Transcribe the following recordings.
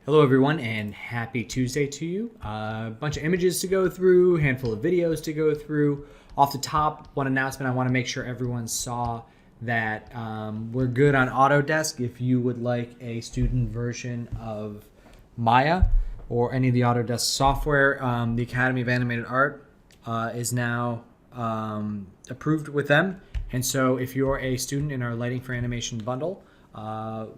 Hello everyone and happy Tuesday to you. A bunch of images to go through, handful of videos to go through. Off the top, one announcement, I want to make sure everyone saw that we're good on Autodesk. If you would like a student version of Maya or any of the Autodesk software, the Academy of Animated Art is now approved with them. And so if you're a student in our Lighting for Animation bundle,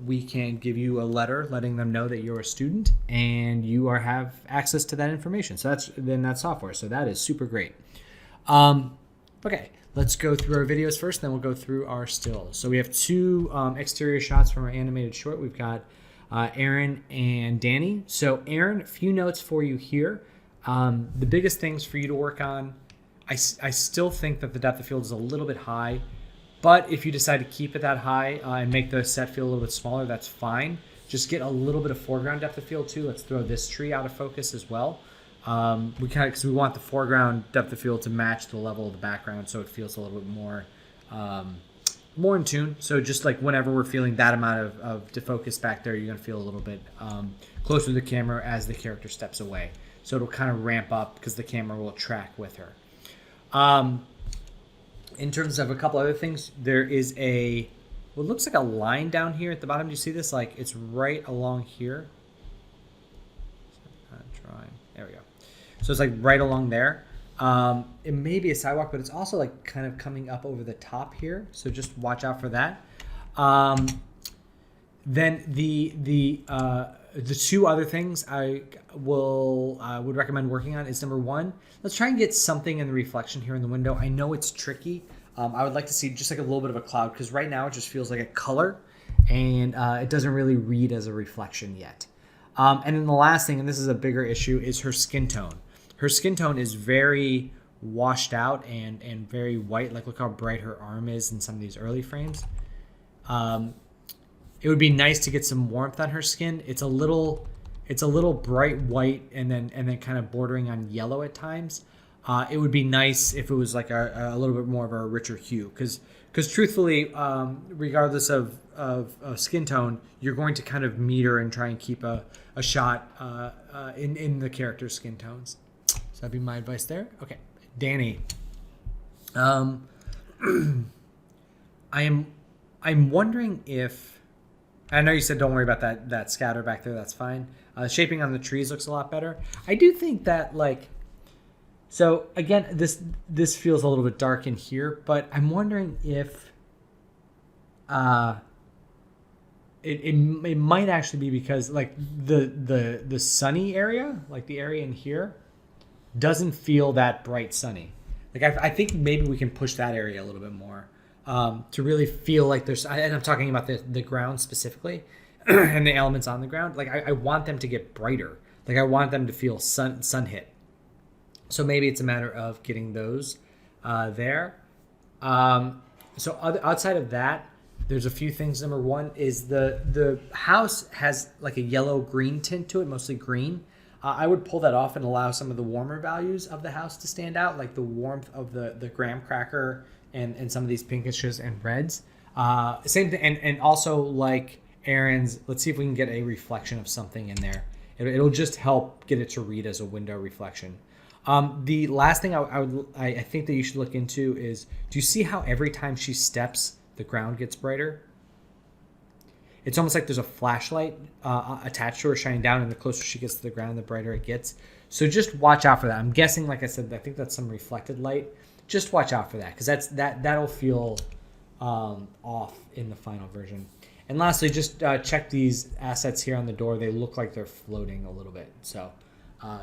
we can give you a letter letting them know that you're a student and you have access to that information. So that's then that software. So that is super great. Okay, let's go through our videos first, then we'll go through our stills. So we have two exterior shots from our animated short. We've got Aaron and Dani. So Aaron, a few notes for you here. The biggest things for you to work on, I still think that the depth of field is a little bit high. But if you decide to keep it that high and make the set feel a little bit smaller, that's fine. Just get a little bit of foreground depth of field too. Let's throw this tree out of focus as well. Because we want the foreground depth of field to match the level of the background, so it feels a little bit more in tune. So just like whenever we're feeling that amount of defocus back there, you're gonna feel a little bit closer to the camera as the character steps away. So it'll kind of ramp up because the camera will track with her. In terms of a couple other things, there is what looks like a line down here at the bottom. Do you see this? Like it's right along here. There we go. So it's like right along there. It may be a sidewalk, but it's also like kind of coming up over the top here. So just watch out for that. Then the two other things I would recommend working on is number one, let's try and get something in the reflection here in the window. I know it's tricky. I would like to see just like a little bit of a cloud because right now it just feels like a color and it doesn't really read as a reflection yet. And then the last thing, and this is a bigger issue, is her skin tone. Her skin tone is very washed out and very white. Like look how bright her arm is in some of these early frames. It would be nice to get some warmth on her skin. It's a little bright white and then kind of bordering on yellow at times. It would be nice if it was like a little bit more of a richer hue, because truthfully, regardless of skin tone, you're going to kind of meter and try and keep a shot in the character's skin tones. So that'd be my advice there. Okay, Dani. I'm wondering if. I know you said don't worry about that scatter back there. That's fine. Shaping on the trees looks a lot better. I do think that so again, this feels a little bit dark in here, but I'm wondering if it might actually be because like the sunny area, like the area in here, doesn't feel that bright sunny. Like I think maybe we can push that area a little bit more. To really feel like there's, and I'm talking about the ground specifically and the elements on the ground. Like I want them to get brighter. Like I want them to feel sun hit. So maybe it's a matter of getting those there. So outside of that, there's a few things. Number one is the house has like a yellow green tint to it, mostly green. I would pull that off and allow some of the warmer values of the house to stand out, like the warmth of the graham cracker and some of these pinkishes and reds. Same thing, and also like Aaron's, let's see if we can get a reflection of something in there. It'll just help get it to read as a window reflection. The last thing I think that you should look into is, do you see how every time she steps, the ground gets brighter? It's almost like there's a flashlight attached to her shining down, and the closer she gets to the ground, the brighter it gets. So just watch out for that. I'm guessing, like I said, I think that's some reflected light. Just watch out for that, because that'll feel off in the final version. And lastly, just check these assets here on the door. They look like they're floating a little bit. So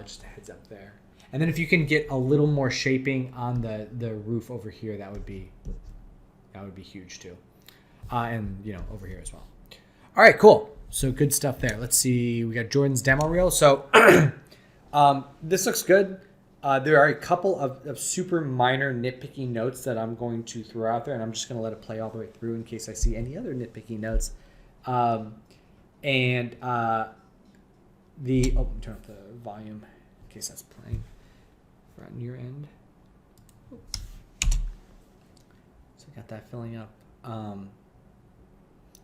just a heads up there. And then if you can get a little more shaping on the roof over here, that would be huge too. And over here as well. All right, cool. So good stuff there. Let's see. We got Jordan's demo reel. So this looks good. There are a couple of super minor nitpicky notes that I'm going to throw out there, and I'm just going to let it play all the way through in case I see any other nitpicky notes. Turn up the volume in case that's playing on your end. So I got that filling up.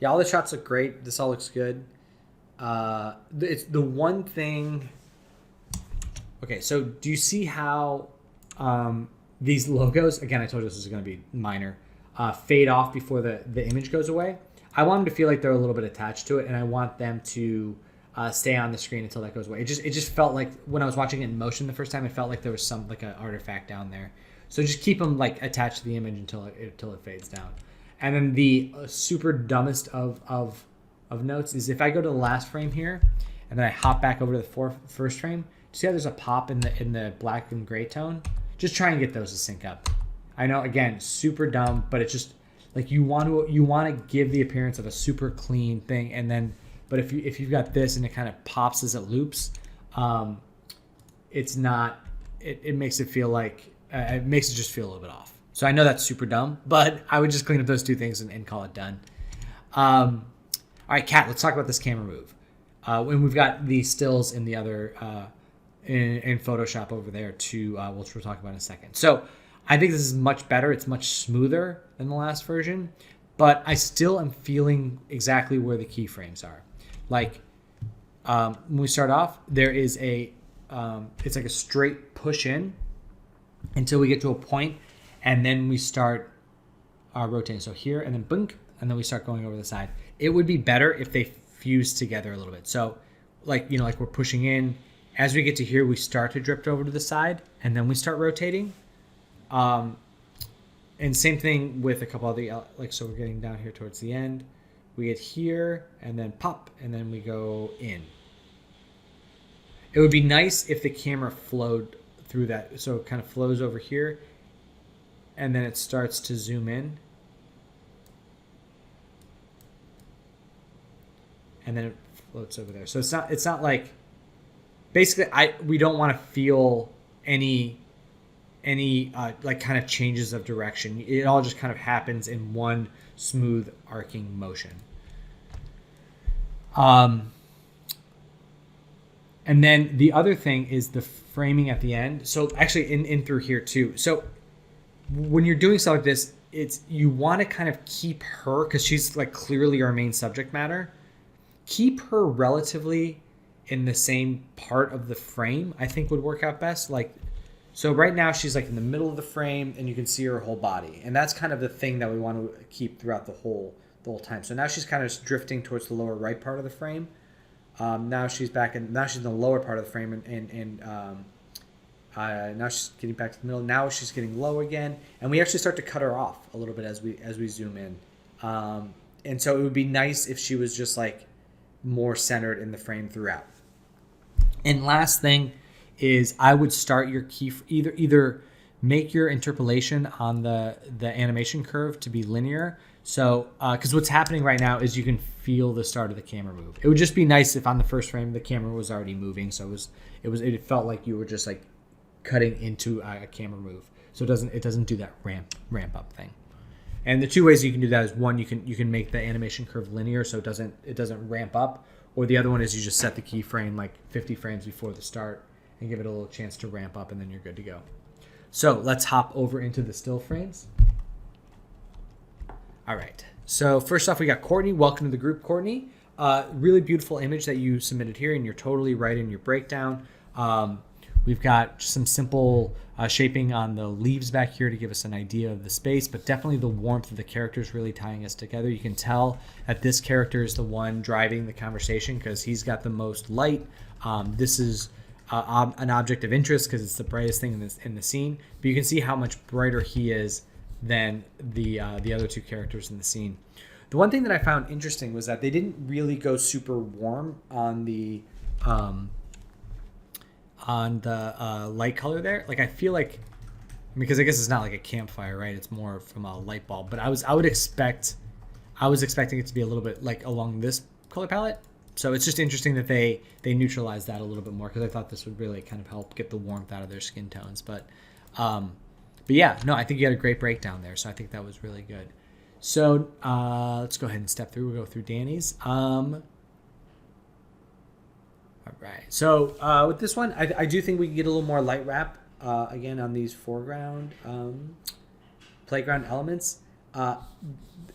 Yeah, all the shots look great. This all looks good. it's the one thing. Okay, so do you see how these logos, again, I told you this was going to be minor, fade off before the image goes away? I want them to feel like they're a little bit attached to it, and I want them to stay on the screen until that goes away. It just felt like when I was watching it in motion the first time, it felt like there was some like an artifact down there. So just keep them like attached to the image until it fades down. And then the super dumbest of notes is if I go to the last frame here, and then I hop back over to the first frame. See how there's a pop in the black and gray tone? Just try and get those to sync up. I know, again, super dumb, but it's just like you want to give the appearance of a super clean thing, and then but if you've got this and it kind of pops as it loops, it's not. It makes it feel like it makes it just feel a little bit off. So I know that's super dumb, but I would just clean up those two things and call it done. All right, Kat, let's talk about this camera move. When we've got the stills in the other in Photoshop over there too, which we'll talk about in a second. So I think this is much better. It's much smoother than the last version, but I still am feeling exactly where the keyframes are. Like when we start off, there is it's like a straight push in until we get to a point, and then we start rotating. So here, and then bunk, and then we start going over the side. It would be better if they fuse together a little bit. So like we're pushing in. As we get to here, we start to drift over to the side, and then we start rotating. And same thing with a couple of the, so we're getting down here towards the end. We get here, and then pop, and then we go in. It would be nice if the camera flowed through that. So it kind of flows over here, and then it starts to zoom in. And then it floats over there. So it's not like, basically we don't want to feel any like kind of changes of direction. It all just kind of happens in one smooth arcing motion. And then the other thing is the framing at the end. So actually in through here too. So when you're doing stuff like this, you want to kind of keep her, because she's like clearly our main subject matter. Keep her relatively in the same part of the frame, I think would work out best. So right now she's like in the middle of the frame, and you can see her whole body, and that's kind of the thing that we want to keep throughout the whole time. So now she's kind of drifting towards the lower right part of the frame. Now she's in the lower part of the frame, and now she's getting back to the middle. Now she's getting low again, and we actually start to cut her off a little bit as we zoom in. And so it would be nice if she was just like more centered in the frame throughout. And last thing is I would start your key, either make your interpolation on the animation curve to be linear. So, because what's happening right now is you can feel the start of the camera move. It would just be nice if on the first frame the camera was already moving, so it felt like you were just like cutting into a camera move. So it doesn't do that ramp up thing. And the two ways you can do that is, one, you can make the animation curve linear so it doesn't ramp up, or the other one is you just set the keyframe like 50 frames before the start and give it a little chance to ramp up, and then you're good to go. So let's hop over into the still frames. All right. So first off, we got Courtney. Welcome to the group, Courtney. Really beautiful image that you submitted here, and you're totally right in your breakdown. We've got some simple shaping on the leaves back here to give us an idea of the space, but definitely the warmth of the characters really tying us together. You can tell that this character is the one driving the conversation because he's got the most light. This is an object of interest because it's the brightest thing in the scene, but you can see how much brighter he is than the other two characters in the scene. The one thing that I found interesting was that they didn't really go super warm on the light color there. Like I feel like, because I guess it's not like a campfire, right? It's more from a light bulb. But I was expecting it to be a little bit like along this color palette. So it's just interesting that they neutralized that a little bit more, because I thought this would really kind of help get the warmth out of their skin tones. But yeah, no, I think you had a great breakdown there. So I think that was really good. So let's go ahead and step through. We'll go through Danny's. All right. So with this one, I do think we can get a little more light wrap again on these foreground playground elements.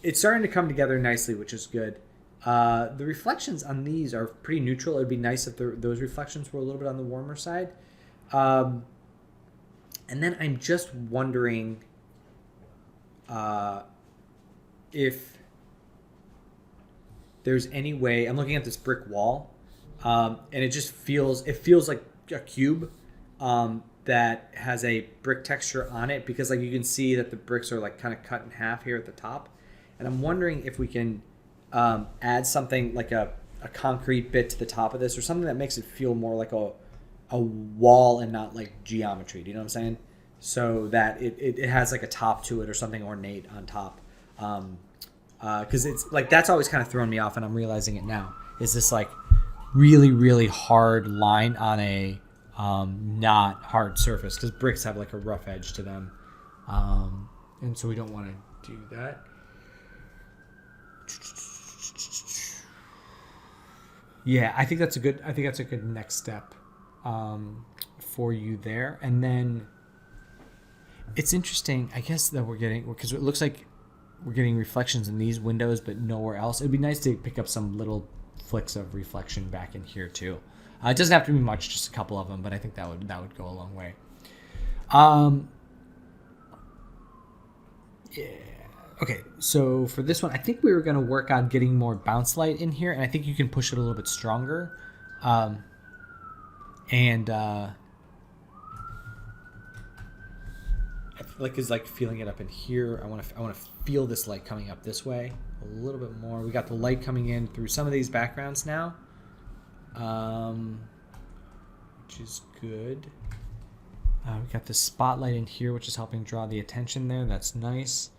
It's starting to come together nicely, which is good. The reflections on these are pretty neutral. It would be nice if those reflections were a little bit on the warmer side. And then I'm just wondering if there's any way. I'm looking at this brick wall, and it feels like a cube that has a brick texture on it, because like you can see that the bricks are like kind of cut in half here at the top. And I'm wondering if we can add something like a concrete bit to the top of this, or something that makes it feel more like a wall and not like geometry. Do you know what I'm saying? So that it has like a top to it, or something ornate on top. Because it's like, that's always kind of thrown me off, and I'm realizing it now, is this like really, really hard line on a not hard surface, because bricks have like a rough edge to them. And so we don't want to do that. Yeah, I think that's a good next step for you there. And then it's interesting, I guess, that we're getting, because it looks like we're getting reflections in these windows but nowhere else. It'd be nice to pick up some little flicks of reflection back in here too. It doesn't have to be much, just a couple of them, but I think that would go a long way. Yeah. Okay, so for this one, I think we were going to work on getting more bounce light in here, and I think you can push it a little bit stronger. I feel like it's like feeling it up in here. I want to feel this light coming up this way a little bit more. We got the light coming in through some of these backgrounds now, which is good. We got the spotlight in here, which is helping draw the attention there. That's nice.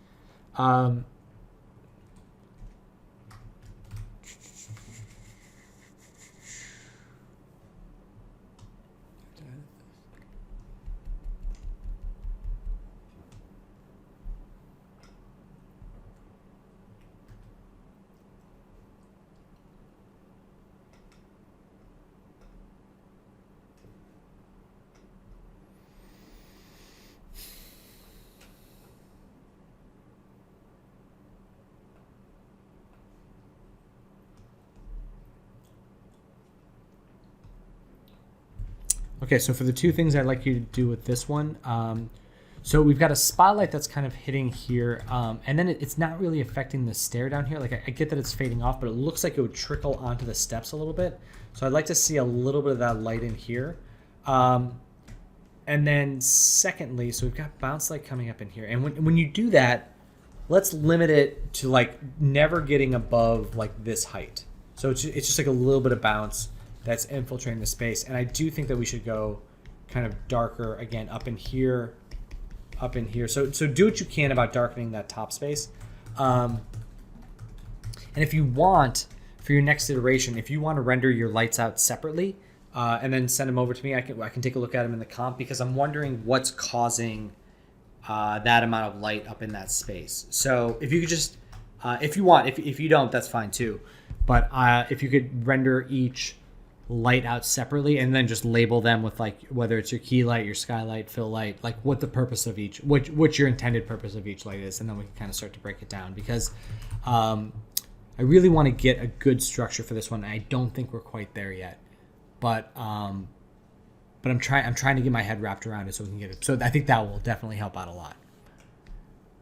Okay, so for the two things I'd like you to do with this one, so we've got a spotlight that's kind of hitting here, and then it's not really affecting the stair down here. Like I get that it's fading off, but it looks like it would trickle onto the steps a little bit. So I'd like to see a little bit of that light in here. And then secondly, so we've got bounce light coming up in here. And when you do that, let's limit it to like never getting above like this height. So it's just like a little bit of bounce that's infiltrating the space. And I do think that we should go kind of darker again up in here. So do what you can about darkening that top space. And if you want, for your next iteration, if you want to render your lights out separately and then send them over to me, I can take a look at them in the comp, because I'm wondering what's causing that amount of light up in that space. So if you could just, if you want, if you don't, that's fine too. But if you could render each light out separately and then just label them with like whether it's your key light, your skylight, fill light, like what the purpose of each, what your intended purpose of each light is, and then we can kind of start to break it down, because I really want to get a good structure for this one. I don't think we're quite there yet, but I'm trying to get my head wrapped around it so we can get it. So I think that will definitely help out a lot.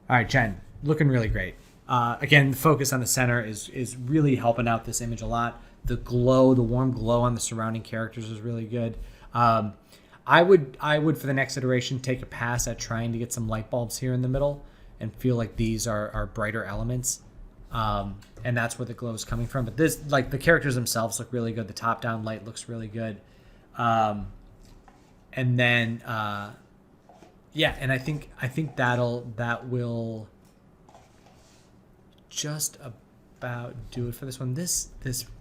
All right, Jen, looking really great. Again, the focus on the center is really helping out this image a lot. The glow, the warm glow on the surrounding characters is really good. I would for the next iteration take a pass at trying to get some light bulbs here in the middle and feel like these are brighter elements. And that's where the glow is coming from. But this, like, the characters themselves look really good. The top down light looks really good. And then yeah, and I think that will just about do it for this one. This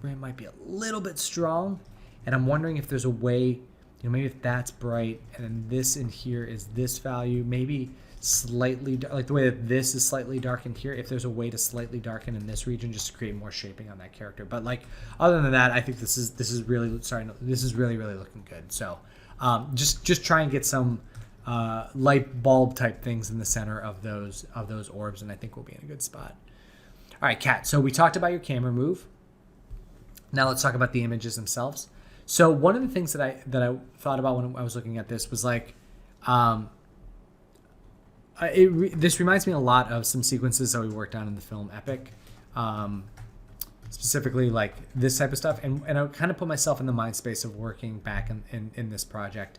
rim might be a little bit strong, and I'm wondering if there's a way, maybe if that's bright and then this in here is this value, maybe slightly like the way that this is slightly darkened here, if there's a way to slightly darken in this region just to create more shaping on that character. But like, other than that, I think this is really looking good. So just try and get some light bulb type things in the center of those orbs, and I think we'll be in a good spot. All right, Kat, so we talked about your camera move. Now let's talk about the images themselves. So one of the things that I thought about when I was looking at this was like, this reminds me a lot of some sequences that we worked on in the film Epic, specifically like this type of stuff. And I kind of put myself in the mind space of working back in this project.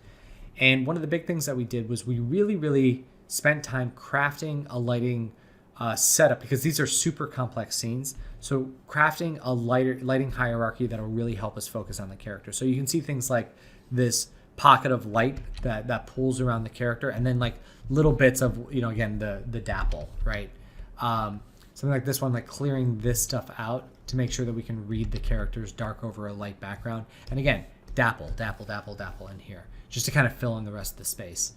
And one of the big things that we did was we really, really spent time crafting a lighting setup, because these are super complex scenes. So crafting a lighting hierarchy that'll really help us focus on the character. So you can see things like this pocket of light that pulls around the character, and then like little bits of, you know, again, the dapple, right? Something like this one, like clearing this stuff out to make sure that we can read the characters dark over a light background. And again, dapple in here, just to kind of fill in the rest of the space.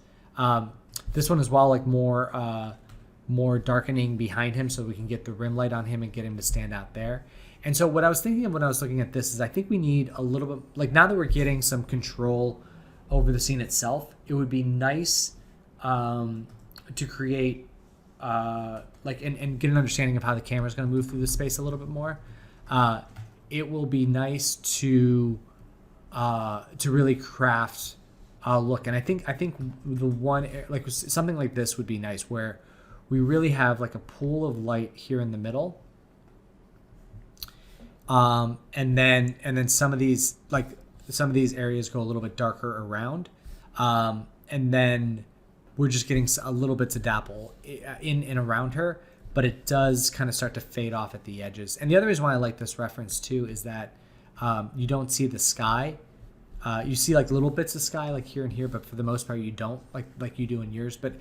This one as well, like more darkening behind him so we can get the rim light on him and get him to stand out there. And so what I was thinking of when I was looking at this is I think we need a little bit, like now that we're getting some control over the scene itself, it would be nice to create like and get an understanding of how the camera is going to move through the space a little bit more. It will be nice to really craft a look. And I think the one, like something like this would be nice, where we really have like a pool of light here in the middle. And then some of these areas go a little bit darker around. And then we're just getting a little bits of dapple in and around her, but it does kind of start to fade off at the edges. And the other reason why I like this reference too is that you don't see the sky. You see like little bits of sky like here and here, but for the most part you don't, like you do in yours. But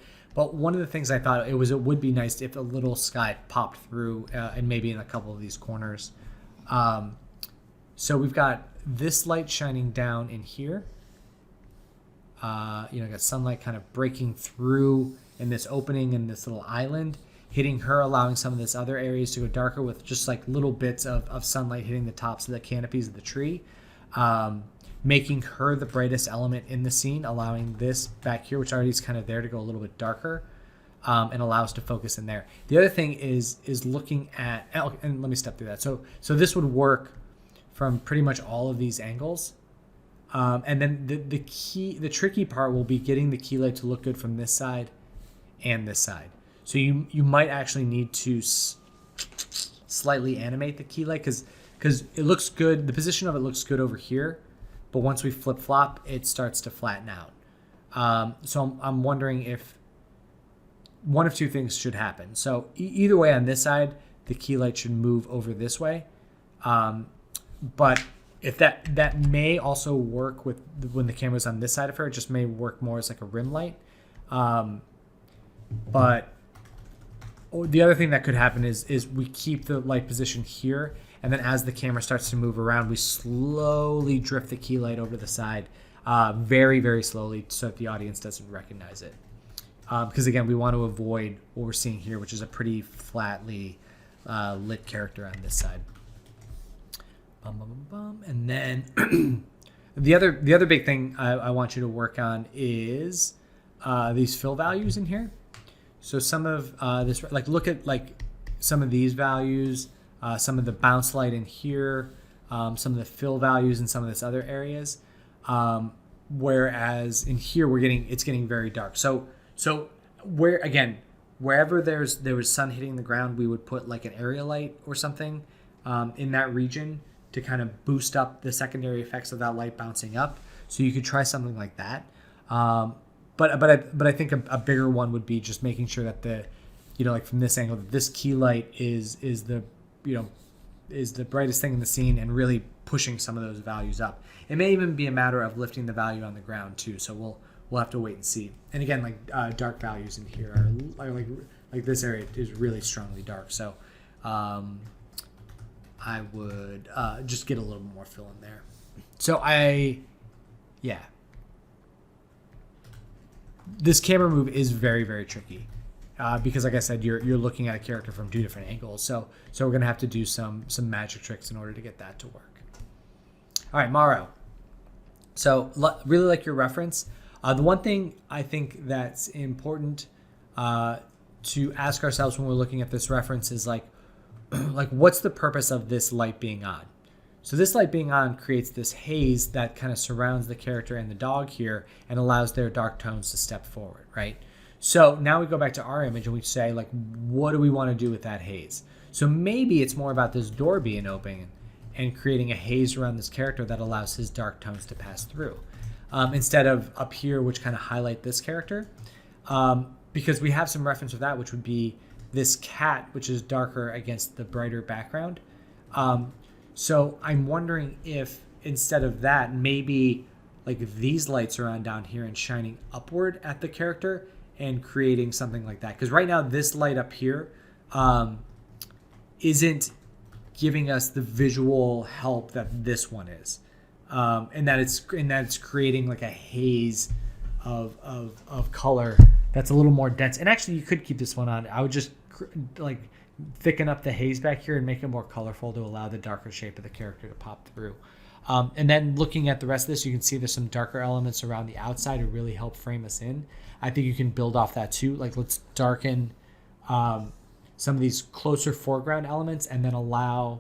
one of the things I thought it would be nice if a little sky popped through and maybe in a couple of these corners. So we've got this light shining down in here. Got sunlight kind of breaking through in this opening in this little island, hitting her, allowing some of this other areas to go darker with just like little bits of sunlight hitting the tops of the canopies of the tree, making her the brightest element in the scene, allowing this back here, which already is kind of there, to go a little bit darker, and allow us to focus in there. The other thing is looking at, and let me step through that. So this would work from pretty much all of these angles. And then the tricky part will be getting the key light to look good from this side and this side. So you might actually need to slightly animate the key light because it looks good. The position of it looks good over here, but once we flip flop, it starts to flatten out. So I'm wondering if one of two things should happen. So either way, on this side, the key light should move over this way. But if that may also work with when the camera's on this side of her, it just may work more as like a rim light. But the other thing that could happen is we keep the light position here, and then as the camera starts to move around, we slowly drift the key light over to the side, very, very slowly, so that the audience doesn't recognize it. Because again, we want to avoid what we're seeing here, which is a pretty flatly lit character on this side. And then the other big thing I want you to work on is these fill values in here. So some of this, like look at like some of these values, some of the bounce light in here, some of the fill values in some of this other areas. Whereas in here it's getting very dark. So wherever there was sun hitting the ground, we would put like an area light or something in that region to kind of boost up the secondary effects of that light bouncing up. So you could try something like that. But I think a bigger one would be just making sure that like from this angle, that this key light is the brightest thing in the scene, and really pushing some of those values up. It may even be a matter of lifting the value on the ground too. So we'll have to wait and see. And again, like dark values in here are like this area is really strongly dark. So I would just get a little more fill in there. So this camera move is very, very tricky because, like I said, you're looking at a character from two different angles. So we're gonna have to do some magic tricks in order to get that to work. All right, Mauro. So really like your reference. The one thing I think that's important to ask ourselves when we're looking at this reference is like what's the purpose of this light being on? So this light being on creates this haze that kind of surrounds the character and the dog here and allows their dark tones to step forward, right? So now we go back to our image and we say, like, what do we want to do with that haze? So maybe it's more about this door being open and creating a haze around this character that allows his dark tones to pass through. Instead of up here, which kind of highlight this character. Because we have some reference of that, which would be this cat, which is darker against the brighter background. So I'm wondering if instead of that, maybe like these lights are on down here and shining upward at the character and creating something like that. Because right now this light up here isn't giving us the visual help that this one is. And that it's creating like a haze of color that's a little more dense. And actually you could keep this one on. I would just like thicken up the haze back here and make it more colorful to allow the darker shape of the character to pop through. And then looking at the rest of this, you can see there's some darker elements around the outside to really help frame us in. I think you can build off that too. Like let's darken some of these closer foreground elements and then allow,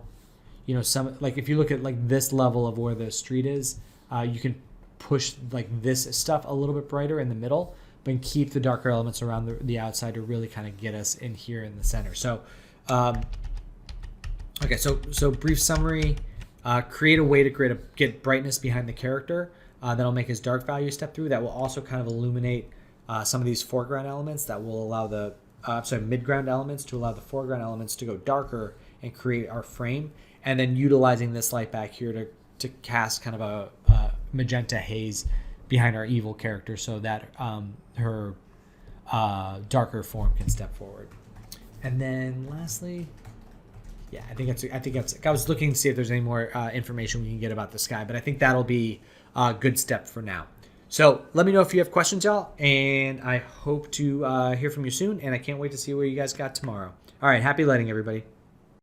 you know, some, like if you look at like this level of where the street is, you can push like this stuff a little bit brighter in the middle, but keep the darker elements around the outside to really kind of get us in here in the center. So, okay, so brief summary, create a way to get brightness behind the character that'll make his dark value step through. That will also kind of illuminate some of these foreground elements that will allow the, midground elements to allow the foreground elements to go darker and create our frame. And then utilizing this light back here to cast kind of a magenta haze behind our evil character so that her darker form can step forward. And then lastly, yeah, I think that's. I was looking to see if there's any more information we can get about the sky, but I think that'll be a good step for now. So let me know if you have questions, y'all, and I hope to hear from you soon, and I can't wait to see what you guys got tomorrow. All right, happy lighting, everybody.